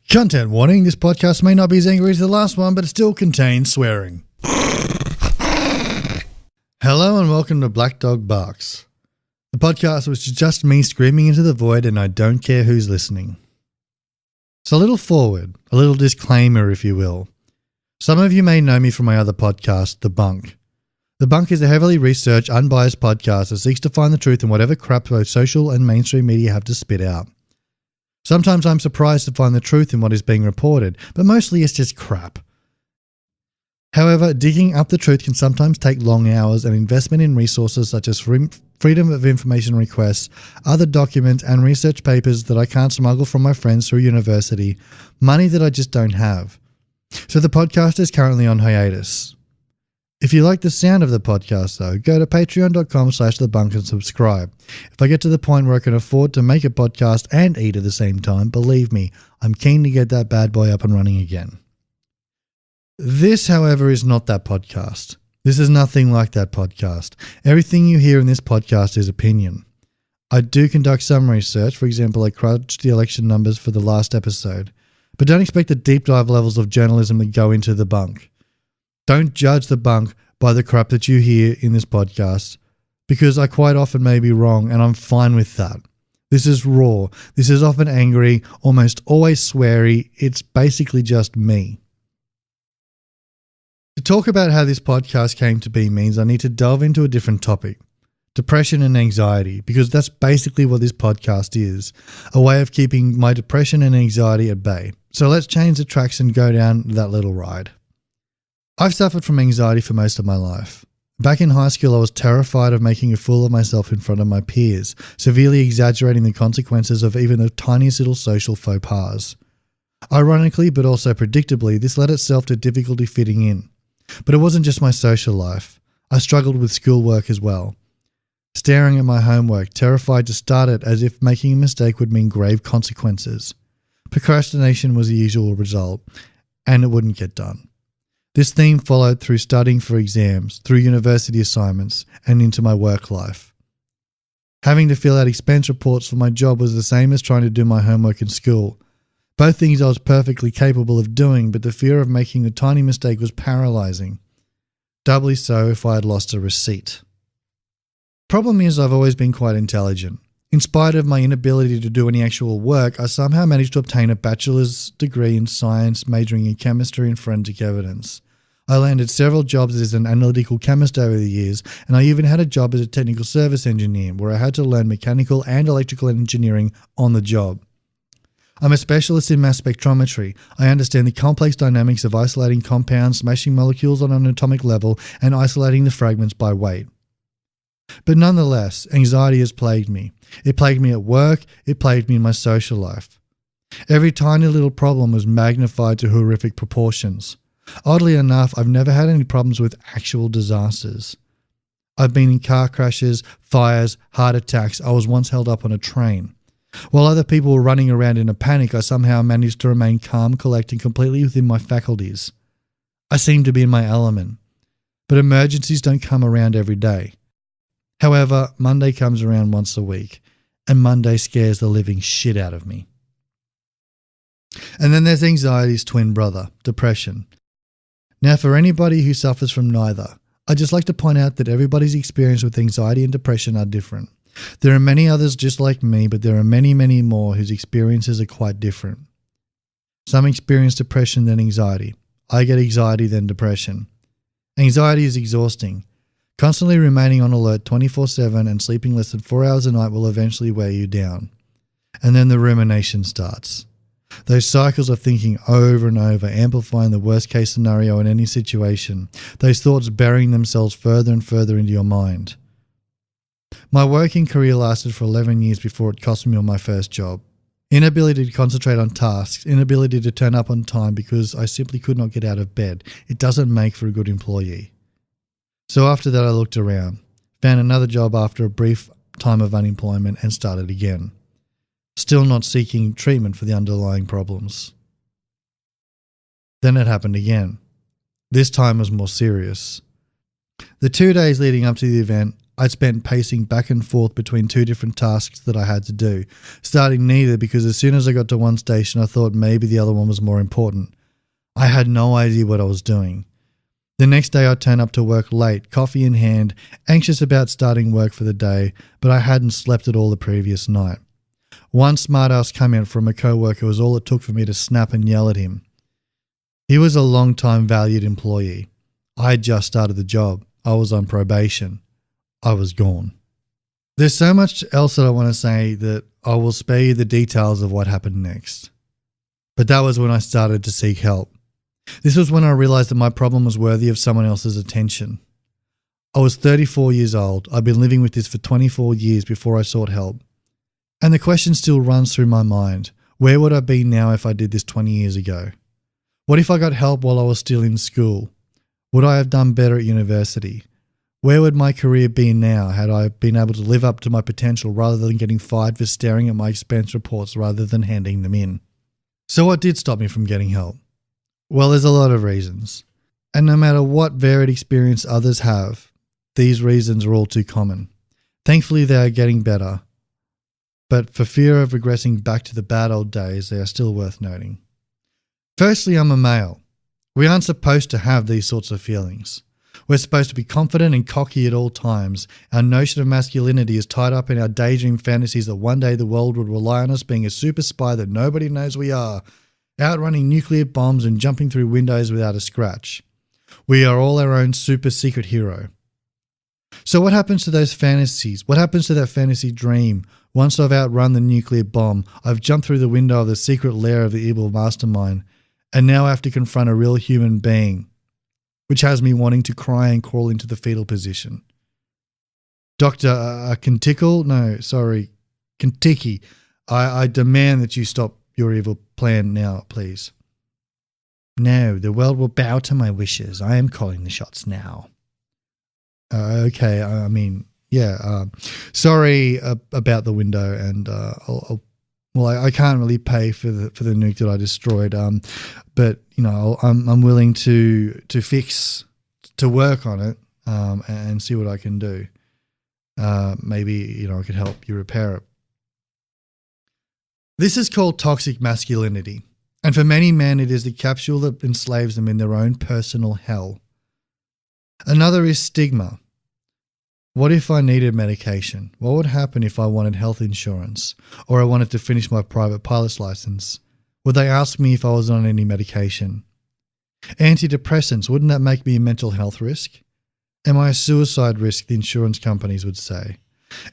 Content warning, this podcast may not be as angry as the last one, but it still contains swearing. Hello and welcome to Black Dog Barks, the podcast which is just me screaming into the void and I don't care who's listening. So a little forward, a little disclaimer if you will. Some of you may know me from my other podcast, The Bunk. The Bunk is a heavily researched, unbiased podcast that seeks to find the truth in whatever crap both social and mainstream media have to spit out. Sometimes I'm surprised to find the truth in what is being reported, but mostly it's just crap. However, digging up the truth can sometimes take long hours and investment in resources such as freedom of information requests, other documents and research papers that I can't smuggle from my friends through university, money that I just don't have. So the podcast is currently on hiatus. If you like the sound of the podcast though, go to patreon.com/thebunk and subscribe. If I get to the point where I can afford to make a podcast and eat at the same time, believe me, I'm keen to get that bad boy up and running again. This, however, is not that podcast. This is nothing like that podcast. Everything you hear in this podcast is opinion. I do conduct some research. For example, I crunched the election numbers for the last episode. But don't expect the deep dive levels of journalism that go into The Bunk. Don't judge The Bunk by the crap that you hear in this podcast, because I quite often may be wrong and I'm fine with that. This is raw. This is often angry, almost always sweary. It's basically just me. To talk about how this podcast came to be means I need to delve into a different topic, depression and anxiety, because that's basically what this podcast is, a way of keeping my depression and anxiety at bay. So let's change the tracks and go down that little ride. I've suffered from anxiety for most of my life. Back in high school, I was terrified of making a fool of myself in front of my peers, severely exaggerating the consequences of even the tiniest little social faux pas. Ironically, but also predictably, this led itself to difficulty fitting in. But it wasn't just my social life. I struggled with schoolwork as well. Staring at my homework, terrified to start it as if making a mistake would mean grave consequences. Procrastination was the usual result, and it wouldn't get done. This theme followed through studying for exams, through university assignments, and into my work life. Having to fill out expense reports for my job was the same as trying to do my homework in school. Both things I was perfectly capable of doing, but the fear of making a tiny mistake was paralyzing. Doubly so if I had lost a receipt. Problem is, I've always been quite intelligent. In spite of my inability to do any actual work, I somehow managed to obtain a bachelor's degree in science, majoring in chemistry and forensic evidence. I landed several jobs as an analytical chemist over the years, and I even had a job as a technical service engineer, where I had to learn mechanical and electrical engineering on the job. I'm a specialist in mass spectrometry. I understand the complex dynamics of isolating compounds, smashing molecules on an atomic level, and isolating the fragments by weight. But nonetheless, anxiety has plagued me. It plagued me at work, it plagued me in my social life. Every tiny little problem was magnified to horrific proportions. Oddly enough, I've never had any problems with actual disasters. I've been in car crashes, fires, heart attacks. I was once held up on a train. While other people were running around in a panic, I somehow managed to remain calm, collected, completely within my faculties. I seem to be in my element. But emergencies don't come around every day. However, Monday comes around once a week, and Monday scares the living shit out of me. And then there's anxiety's twin brother, depression. Now, for anybody who suffers from neither, I'd just like to point out that everybody's experience with anxiety and depression are different. There are many others just like me, but there are many, many more whose experiences are quite different. Some experience depression then anxiety. I get anxiety then depression. Anxiety is exhausting. Constantly remaining on alert 24/7 and sleeping less than 4 hours a night will eventually wear you down. And then the rumination starts. Those cycles of thinking over and over, amplifying the worst case scenario in any situation. Those thoughts burying themselves further and further into your mind. My working career lasted for 11 years before it cost me on my first job. Inability to concentrate on tasks, inability to turn up on time because I simply could not get out of bed. It doesn't make for a good employee. So after that I looked around, found another job after a brief time of unemployment and started again. Still not seeking treatment for the underlying problems. Then it happened again. This time was more serious. The 2 days leading up to the event, I'd spent pacing back and forth between two different tasks that I had to do, starting neither because as soon as I got to one station I thought maybe the other one was more important. I had no idea what I was doing. The next day I turned up to work late, coffee in hand, anxious about starting work for the day, but I hadn't slept at all the previous night. One smart-ass comment from a co-worker was all it took for me to snap and yell at him. He was a long-time valued employee. I had just started the job. I was on probation. I was gone. There's so much else that I want to say that I will spare you the details of what happened next. But that was when I started to seek help. This was when I realized that my problem was worthy of someone else's attention. I was 34 years old. I'd been living with this for 24 years before I sought help. And the question still runs through my mind. Where would I be now if I did this 20 years ago? What if I got help while I was still in school? Would I have done better at university? Where would my career be now had I been able to live up to my potential rather than getting fired for staring at my expense reports rather than handing them in? So what did stop me from getting help? Well, there's a lot of reasons. And no matter what varied experience others have, these reasons are all too common. Thankfully, they are getting better. But for fear of regressing back to the bad old days, they are still worth noting. Firstly, I'm a male. We aren't supposed to have these sorts of feelings. We're supposed to be confident and cocky at all times. Our notion of masculinity is tied up in our daydream fantasies that one day the world would rely on us being a super spy that nobody knows we are, outrunning nuclear bombs and jumping through windows without a scratch. We are all our own super secret hero. So what happens to those fantasies? What happens to that fantasy dream? Once I've outrun the nuclear bomb, I've jumped through the window of the secret lair of the evil mastermind, and now I have to confront a real human being, which has me wanting to cry and crawl into the fetal position. Dr. Kentucky, I demand that you stop your evil plan now, please. No, the world will bow to my wishes. I am calling the shots now. Okay, sorry about the window, and I can't really pay for the nuke that I destroyed. But I'm willing to work on it, and see what I can do. Maybe I could help you repair it. This is called toxic masculinity, and for many men it is the capsule that enslaves them in their own personal hell. Another is stigma. What if I needed medication? What would happen if I wanted health insurance, or I wanted to finish my private pilot's license? Would they ask me if I was on any medication? Antidepressants, wouldn't that make me a mental health risk? Am I a suicide risk, the insurance companies would say?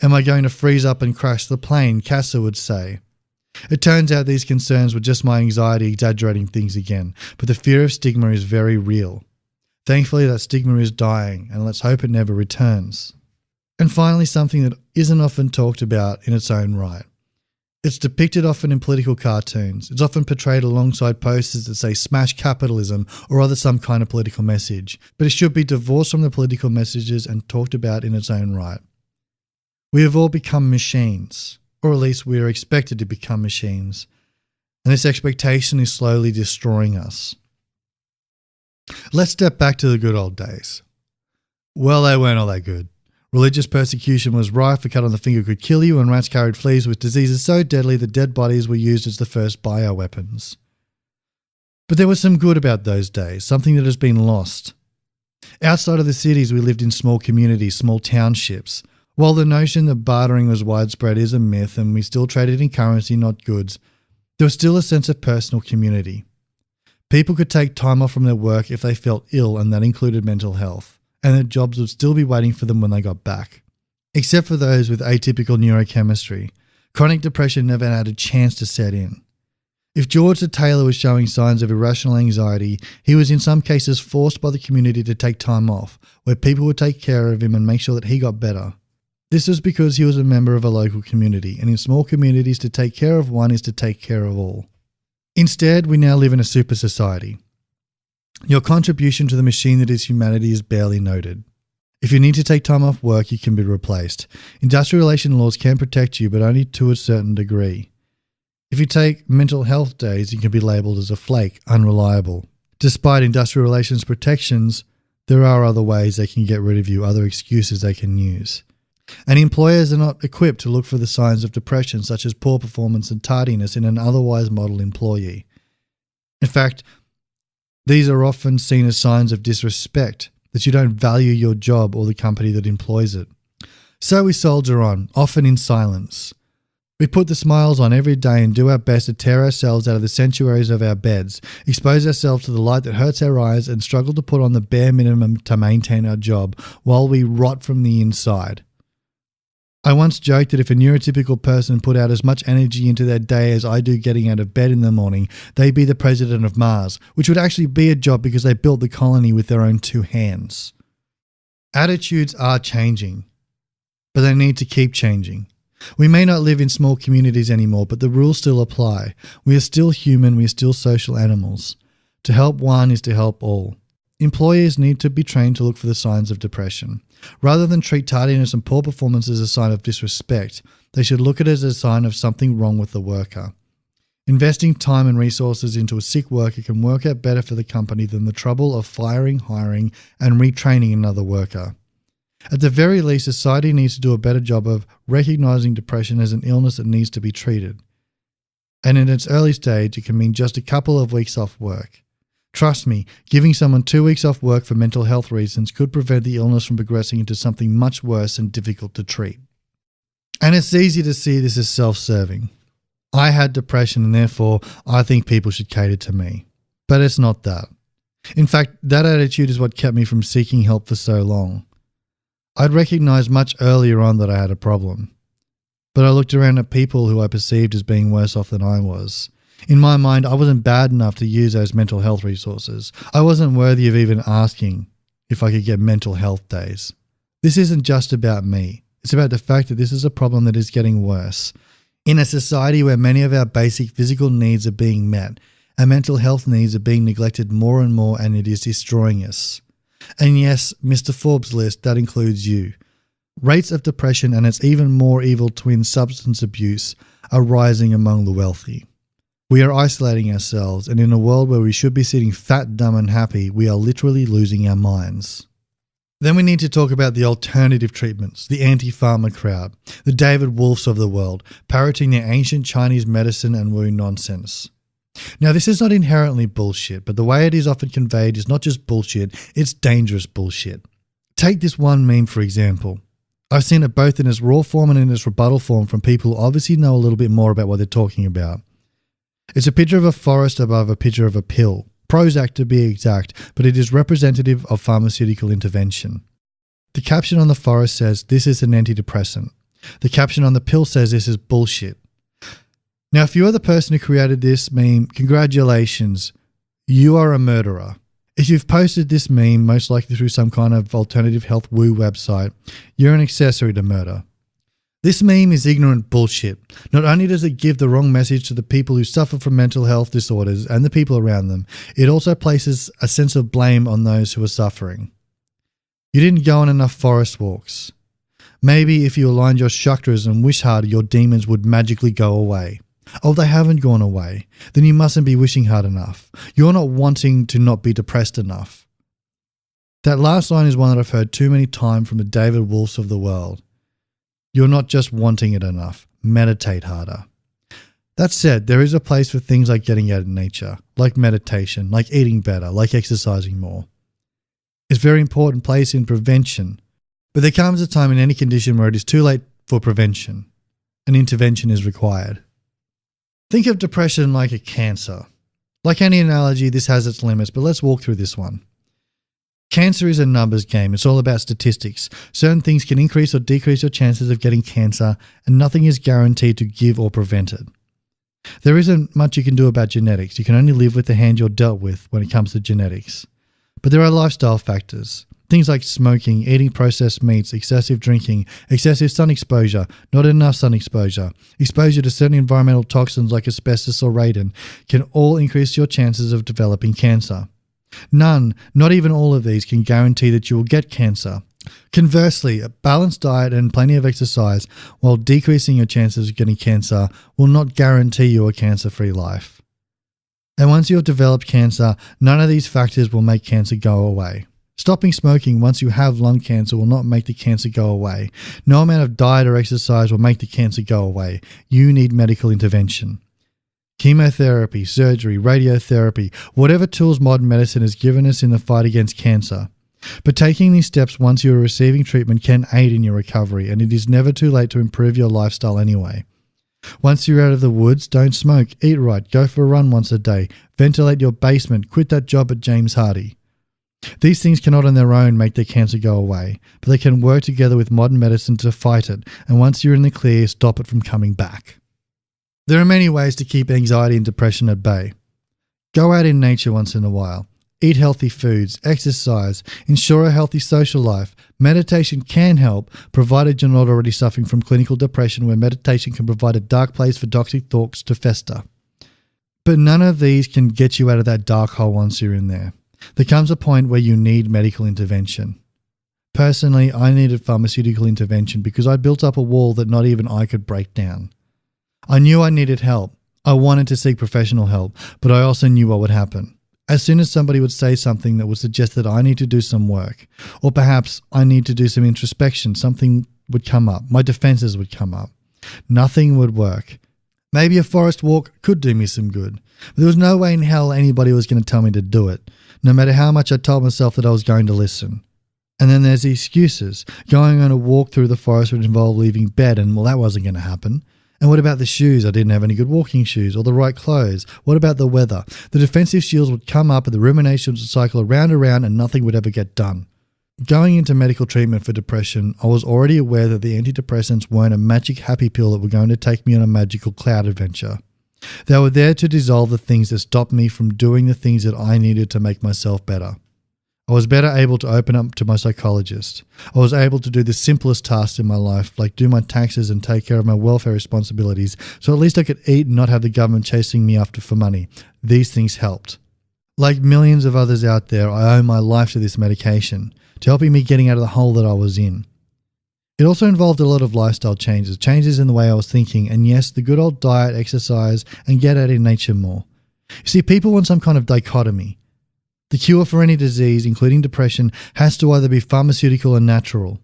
Am I going to freeze up and crash the plane, CASA would say? It turns out these concerns were just my anxiety exaggerating things again, but the fear of stigma is very real. Thankfully, that stigma is dying, and let's hope it never returns. And finally, something that isn't often talked about in its own right. It's depicted often in political cartoons. It's often portrayed alongside posters that say smash capitalism or other some kind of political message, but it should be divorced from the political messages and talked about in its own right. We have all become machines, or at least we are expected to become machines, and this expectation is slowly destroying us. Let's step back to the good old days. Well, they weren't all that good. Religious persecution was rife, a cut on the finger could kill you, and rats carried fleas with diseases so deadly that dead bodies were used as the first bioweapons. But there was some good about those days, something that has been lost. Outside of the cities, we lived in small communities, small townships. While the notion that bartering was widespread is a myth and we still traded in currency, not goods, there was still a sense of personal community. People could take time off from their work if they felt ill, and that included mental health, and their jobs would still be waiting for them when they got back. Except for those with atypical neurochemistry, chronic depression never had a chance to set in. If George the tailor was showing signs of irrational anxiety, he was in some cases forced by the community to take time off, where people would take care of him and make sure that he got better. This was because he was a member of a local community, and in small communities to take care of one is to take care of all. Instead, we now live in a super society. Your contribution to the machine that is humanity is barely noted. If you need to take time off work, you can be replaced. Industrial relation laws can protect you, but only to a certain degree. If you take mental health days, you can be labelled as a flake, unreliable. Despite industrial relations protections, there are other ways they can get rid of you, other excuses they can use. And employers are not equipped to look for the signs of depression, such as poor performance and tardiness in an otherwise model employee. In fact, these are often seen as signs of disrespect, that you don't value your job or the company that employs it. So we soldier on, often in silence. We put the smiles on every day and do our best to tear ourselves out of the sanctuaries of our beds, expose ourselves to the light that hurts our eyes, and struggle to put on the bare minimum to maintain our job while we rot from the inside. I once joked that if a neurotypical person put out as much energy into their day as I do getting out of bed in the morning, they'd be the president of Mars, which would actually be a job because they built the colony with their own 2 hands. Attitudes are changing, but they need to keep changing. We may not live in small communities anymore, but the rules still apply. We are still human, we are still social animals. To help one is to help all. Employers need to be trained to look for the signs of depression. Rather than treat tardiness and poor performance as a sign of disrespect, they should look at it as a sign of something wrong with the worker. Investing time and resources into a sick worker can work out better for the company than the trouble of firing, hiring, and retraining another worker. At the very least, society needs to do a better job of recognizing depression as an illness that needs to be treated. And in its early stage, it can mean just a couple of weeks off work. Trust me, giving someone 2 weeks off work for mental health reasons could prevent the illness from progressing into something much worse and difficult to treat. And it's easy to see this as self-serving. I had depression and therefore I think people should cater to me. But it's not that. In fact, that attitude is what kept me from seeking help for so long. I'd recognized much earlier on that I had a problem. But I looked around at people who I perceived as being worse off than I was. In my mind, I wasn't bad enough to use those mental health resources. I wasn't worthy of even asking if I could get mental health days. This isn't just about me. It's about the fact that this is a problem that is getting worse. In a society where many of our basic physical needs are being met, our mental health needs are being neglected more and more, and it is destroying us. And yes, Mr. Forbes' list, that includes you. Rates of depression and its even more evil twin substance abuse are rising among the wealthy. We are isolating ourselves, and in a world where we should be sitting fat, dumb and happy, we are literally losing our minds. Then we need to talk about the alternative treatments, the anti-pharma crowd, the David Wolfs of the world, parroting their ancient Chinese medicine and woo nonsense. Now, this is not inherently bullshit, but the way it is often conveyed is not just bullshit, it's dangerous bullshit. Take this one meme, for example. I've seen it both in its raw form and in its rebuttal form from people who obviously know a little bit more about what they're talking about. It's a picture of a forest above a picture of a pill, Prozac to be exact, but it is representative of pharmaceutical intervention. The caption on the forest says, "This is an antidepressant." The caption on the pill says, "This is bullshit." Now, if you are the person who created this meme, congratulations, you are a murderer. If you've posted this meme, most likely through some kind of alternative health woo website, you're an accessory to murder. This meme is ignorant bullshit. Not only does it give the wrong message to the people who suffer from mental health disorders and the people around them, it also places a sense of blame on those who are suffering. You didn't go on enough forest walks. Maybe if you aligned your chakras and wish harder, your demons would magically go away. Oh, they haven't gone away. Then you mustn't be wishing hard enough. You're not wanting to not be depressed enough. That last line is one that I've heard too many times from the David Wolfs of the world. You're not just wanting it enough. Meditate harder. That said, there is a place for things like getting out in nature, like meditation, like eating better, like exercising more. It's a very important place in prevention. But there comes a time in any condition where it is too late for prevention. An intervention is required. Think of depression like a cancer. Like any analogy, this has its limits, but let's walk through this one. Cancer is a numbers game. It's all about statistics. Certain things can increase or decrease your chances of getting cancer, and nothing is guaranteed to give or prevent it. There isn't much you can do about genetics. You can only live with the hand you're dealt with when it comes to genetics. But there are lifestyle factors. Things like smoking, eating processed meats, excessive drinking, excessive sun exposure, not enough sun exposure, exposure to certain environmental toxins like asbestos or radon can all increase your chances of developing cancer. None, not even all of these, can guarantee that you will get cancer. Conversely, a balanced diet and plenty of exercise, while decreasing your chances of getting cancer, will not guarantee you a cancer-free life. And once you have developed cancer, none of these factors will make cancer go away. Stopping smoking once you have lung cancer will not make the cancer go away. No amount of diet or exercise will make the cancer go away. You need medical intervention. Chemotherapy, surgery, radiotherapy, whatever tools modern medicine has given us in the fight against cancer. But taking these steps once you are receiving treatment can aid in your recovery, and it is never too late to improve your lifestyle anyway. Once you're out of the woods, don't smoke, eat right, go for a run once a day, ventilate your basement, quit that job at James Hardie. These things cannot on their own make the cancer go away, but they can work together with modern medicine to fight it, and once you're in the clear, stop it from coming back. There are many ways to keep anxiety and depression at bay. Go out in nature once in a while. Eat healthy foods, exercise, ensure a healthy social life. Meditation can help, provided you're not already suffering from clinical depression, where meditation can provide a dark place for toxic thoughts to fester. But none of these can get you out of that dark hole once you're in there. There comes a point where you need medical intervention. Personally, I needed pharmaceutical intervention because I built up a wall that not even I could break down. I knew I needed help. I wanted to seek professional help, but I also knew what would happen. As soon as somebody would say something that would suggest that I need to do some work, or perhaps I need to do some introspection, something would come up. My defenses would come up. Nothing would work. Maybe a forest walk could do me some good, but there was no way in hell anybody was going to tell me to do it, no matter how much I told myself that I was going to listen. And then there's the excuses. Going on a walk through the forest would involve leaving bed, and well, that wasn't going to happen. And what about the shoes? I didn't have any good walking shoes or the right clothes. What about the weather? The defensive shields would come up and the ruminations would cycle around and nothing would ever get done. Going into medical treatment for depression, I was already aware that the antidepressants weren't a magic happy pill that were going to take me on a magical cloud adventure. They were there to dissolve the things that stopped me from doing the things that I needed to make myself better. I was better able to open up to my psychologist. I was able to do the simplest tasks in my life, like do my taxes and take care of my welfare responsibilities, so at least I could eat and not have the government chasing me after for money. These things helped. Like millions of others out there, I owe my life to this medication, to helping me getting out of the hole that I was in. It also involved a lot of lifestyle changes in the way I was thinking, and yes, the good old diet, exercise, and get out in nature more. You see, people want some kind of dichotomy. The cure for any disease, including depression, has to either be pharmaceutical or natural.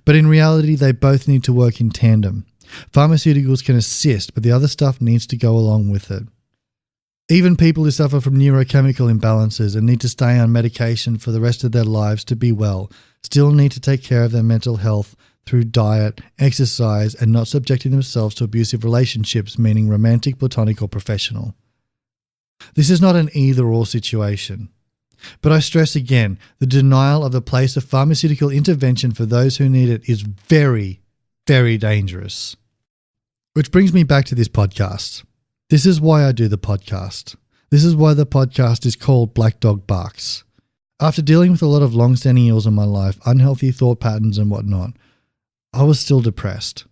But in reality, they both need to work in tandem. Pharmaceuticals can assist, but the other stuff needs to go along with it. Even people who suffer from neurochemical imbalances and need to stay on medication for the rest of their lives to be well still need to take care of their mental health through diet, exercise, and not subjecting themselves to abusive relationships, meaning romantic, platonic, or professional. This is not an either-or situation. But I stress again, the denial of the place of pharmaceutical intervention for those who need it is very, very dangerous. Which brings me back to this podcast. This is why I do the podcast. This is why the podcast is called Black Dog Barks. After dealing with a lot of long-standing ills in my life, unhealthy thought patterns and whatnot, I was still depressed,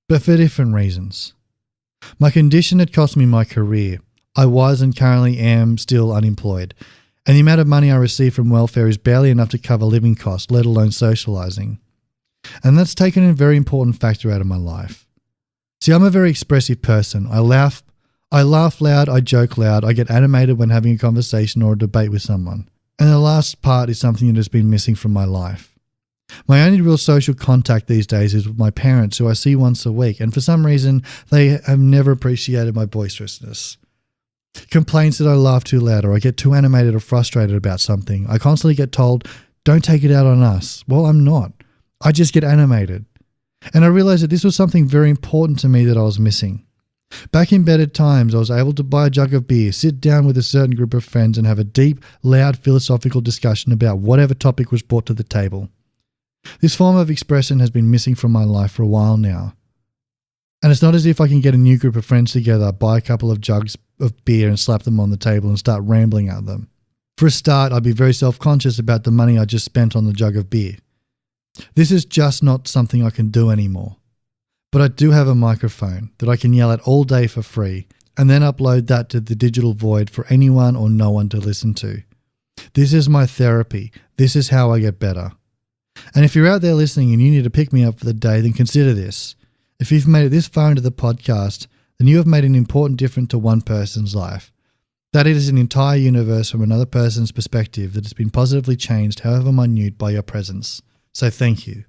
but for different reasons. My condition had cost me my career. I was and currently am still unemployed, and the amount of money I receive from welfare is barely enough to cover living costs, let alone socializing. And that's taken a very important factor out of my life. See, I'm a very expressive person. I laugh loud, I joke loud, I get animated when having a conversation or a debate with someone. And the last part is something that has been missing from my life. My only real social contact these days is with my parents, who I see once a week, and for some reason, they have never appreciated my boisterousness. Complaints that I laugh too loud or I get too animated or frustrated about something. I constantly get told, don't take it out on us. Well, I'm not. I just get animated. And I realized that this was something very important to me that I was missing. Back in better times, I was able to buy a jug of beer, sit down with a certain group of friends and have a deep, loud philosophical discussion about whatever topic was brought to the table. This form of expression has been missing from my life for a while now. And it's not as if I can get a new group of friends together, buy a couple of jugs of beer and slap them on the table and start rambling at them. For a start, I'd be very self-conscious about the money I just spent on the jug of beer. This is just not something I can do anymore. But I do have a microphone that I can yell at all day for free and then upload that to the digital void for anyone or no one to listen to. This is my therapy. This is how I get better. And if you're out there listening and you need to pick me up for the day, then consider this. If you've made it this far into the podcast, then you have made an important difference to one person's life. That it is an entire universe from another person's perspective that has been positively changed, however minute, by your presence. So thank you.